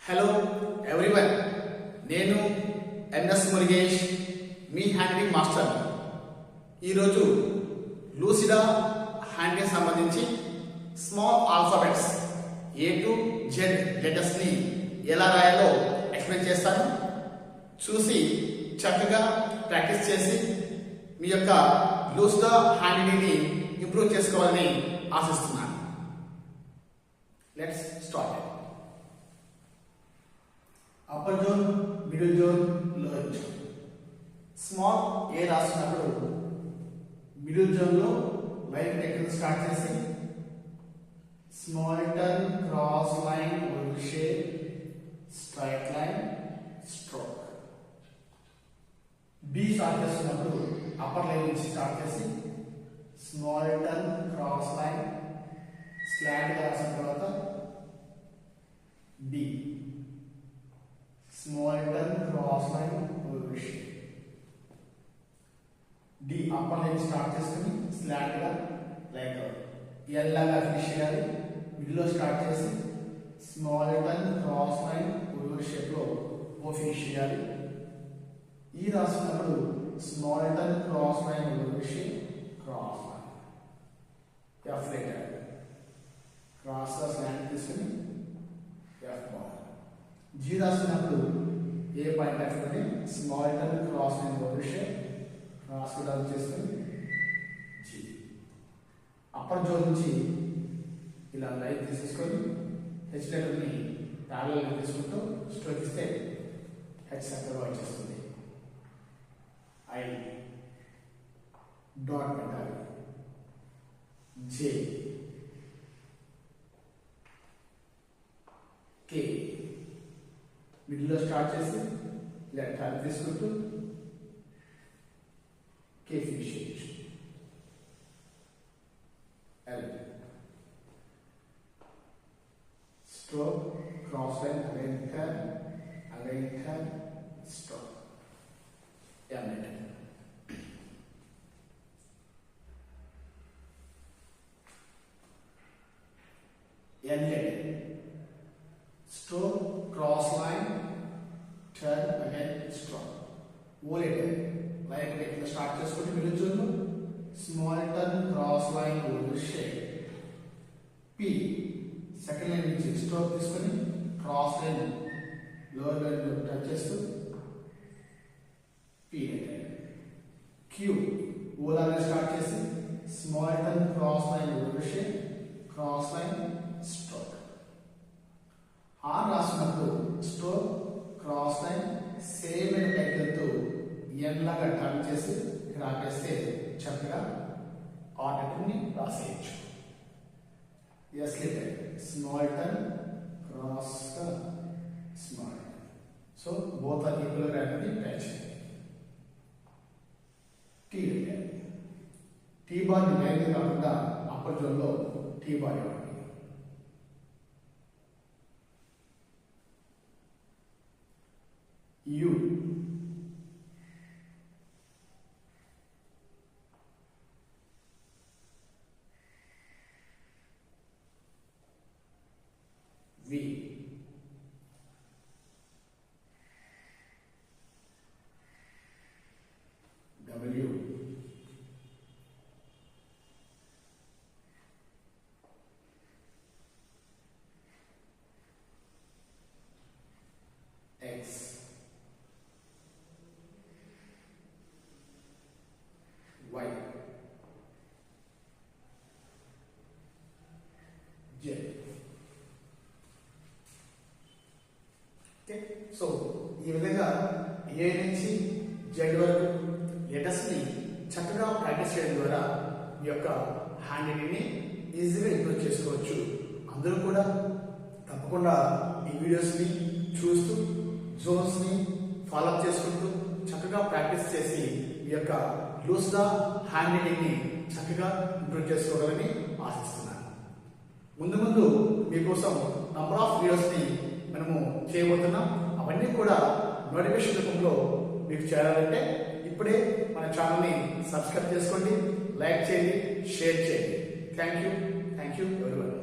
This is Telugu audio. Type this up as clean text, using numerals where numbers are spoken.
హలో ఎవ్రీవన్, నేను ఎన్ఎస్ మురుగేష్, మీ హ్యాండింగ్ మాస్టర్. ఈరోజు లూసిడా హ్యాండింగ్ సంబంధించి small alphabets A to Z లెటర్స్ని ఎలా రాయాలో ఎక్స్ప్లెయిన్ చేస్తాను. చూసి చక్కగా ప్రాక్టీస్ చేసి మీ యొక్క లూసిడా హ్యాండింగ్ని ఇంప్రూవ్ చేసుకోవాలని ఆశిస్తున్నాను. Let's start. Upper zone, middle zone, lower zone. Small A రాసినప్పుడు మిడిల్ జోన్ లో లైన్ టెక్నిక్ స్టార్ట్ చేసి small turn, cross line, oval shape, straight line, stroke. B start చేస్తున్నప్పుడు అప్పర్ లైన్ నుంచి స్టార్ట్ చేసి small turn, cross line, slant గా రాసిన తర్వాత D, small turn, cross line, oval shape. D upper line start చేసుకుని స్లాంట్ గా లైక్ ఎల్ లాగా ఫినిష్ చేయాలి. మిడిల్ లో స్టార్ట్ చేసి small turn, cross line, oval shape లో ఓ ఫినిష్ చేయాలి. ఈ రాస్తున్నప్పుడు small turn, cross line, oval shape, cross line. F letter cross గా స్లాంట్ తీసుకుని ఎఫ్ బాల్. జీ రాస్తున్నప్పుడు ఏ పాయింట్ పెట్టుకుని small turn, cross line, oval shape, cross down చేసుకుని జీ. అప్పర్ జోన్ నుంచి ఇలా లైన్ తీసేసుకొని హెచ్ లెటర్ని ప్యారలల్ తీసుకుంటూ స్ట్రోక్ ఇస్తే హెచ్ చక్కగా వచ్చేస్తుంది. ఐ డాట్ పెట్టాలి. జే, కే మిడిల్ లో స్టార్ట్ చేసి లెఫ్ట్ హ్యాండ్ తీసుకుంటూ కే ఫినిష్ చేయొచ్చు. L stroke, cross line, align turn, stroke. M letter N letter stroke, cross line, turn, again stroke. O letter line ఇక్కడ స్టార్ట్ చేసుకుంటే middle zone small turn, cross line, oval shape. P second line నుంచి స్ట్రోక్ తీసుకొని క్రాస్ లైన్ లోవర్ లైన్ లో టచ్ చేస్తూ పి లెటర్. క్యూ ఓ లాగా స్టార్ట్ చేసి small turn, cross line, oval shape, cross line, stroke. R రాసినప్పుడు స్ట్రోక్, క్రాస్ లైన్, సేమ్ అయిన టెక్నిక్తో ఎన్ లాగా టర్న్ చేసి ఇక్కడ ఆపేస్తే చక్కగా ఆ టెక్నిక్ని రాసేయచ్చు. S letter small turn, cross small. So both are equal గా touch. T letter T bar line కాకుండా అప్పర్ జోన్ లో టీ బార్ ఇవ్వండి. U V W X Y Z. So ఈ విధంగా ఏ నుంచి జెడ్ వరకు లెటర్స్ ని చక్కగా ప్రాక్టీస్ చేయడం ద్వారా మీ యొక్క హ్యాండ్ రైటింగ్ ని ఈజీగా ఇంప్రూవ్ చేసుకోవచ్చు. అందరూ కూడా తప్పకుండా ఈ వీడియోస్ ని చూస్తూ జోన్స్ ని ఫాలో అప్ చేసుకుంటూ చక్కగా ప్రాక్టీస్ చేసి మీ యొక్క లూసిడా హ్యాండ్ రైటింగ్ ని చక్కగా ఇంప్రూవ్ చేసుకోవాలని ఆశిస్తున్నాను. ముందు ముందు మీకోసం నంబర్ ఆఫ్ వీడియోస్ ని మనము చేయబోతున్నాం. అవన్నీ కూడా నోటిఫికేషన్ రూపంలో మీకు చేరాలంటే ఇప్పుడే మన ఛానల్ని సబ్స్క్రైబ్ చేసుకోండి, లైక్ చేయండి, షేర్ చేయండి. Thank you everyone.